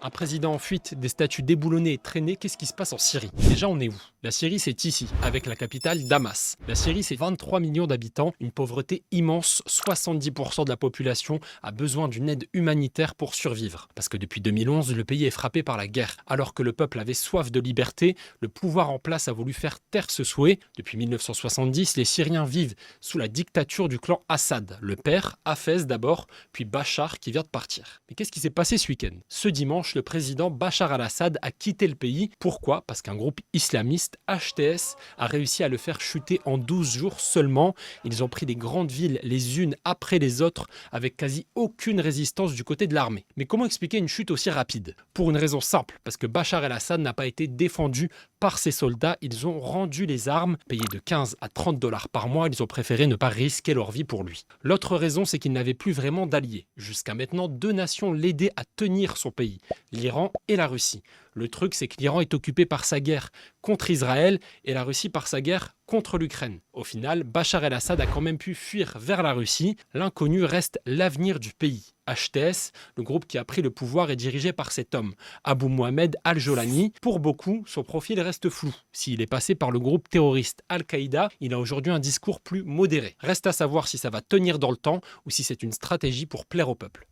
Un président en fuite, des statues déboulonnées et traînées, qu'est-ce qui se passe en Syrie? Déjà, on est où? La Syrie, c'est ici, avec la capitale Damas. La Syrie, c'est 23 millions d'habitants, une pauvreté immense, 70% de la population a besoin d'une aide humanitaire pour survivre. Parce que depuis 2011, le pays est frappé par la guerre. Alors que le peuple avait soif de liberté, le pouvoir en place a voulu faire taire ce souhait. Depuis 1970, les Syriens vivent sous la dictature du clan Assad. Le père, Hafez d'abord, puis Bachar qui vient de partir. Mais qu'est-ce qui s'est passé ce week-end? Ce dimanche, le président Bachar al-Assad a quitté le pays. Pourquoi? Parce qu'un groupe islamiste, HTS, a réussi à le faire chuter en 12 jours seulement. Ils ont pris des grandes villes les unes après les autres avec quasi aucune résistance du côté de l'armée. Mais comment expliquer une chute aussi rapide? Pour une raison simple, parce que Bachar el-Assad n'a pas été défendu par ses soldats. Ils ont rendu les armes, payés de 15 à 30 dollars par mois. Ils ont préféré ne pas risquer leur vie pour lui. L'autre raison, c'est qu'il n'avait plus vraiment d'alliés. Jusqu'à maintenant, deux nations l'aidaient à tenir son pays, l'Iran et la Russie. Le truc, c'est que l'Iran est occupé par sa guerre contre Israël et la Russie par sa guerre contre l'Ukraine. Au final, Bachar el-Assad a quand même pu fuir vers la Russie. L'inconnu reste l'avenir du pays. HTS, le groupe qui a pris le pouvoir, est dirigé par cet homme, Abu Mohamed al-Jolani. Pour beaucoup, son profil reste flou. S'il est passé par le groupe terroriste Al-Qaïda, il a aujourd'hui un discours plus modéré. Reste à savoir si ça va tenir dans le temps ou si c'est une stratégie pour plaire au peuple.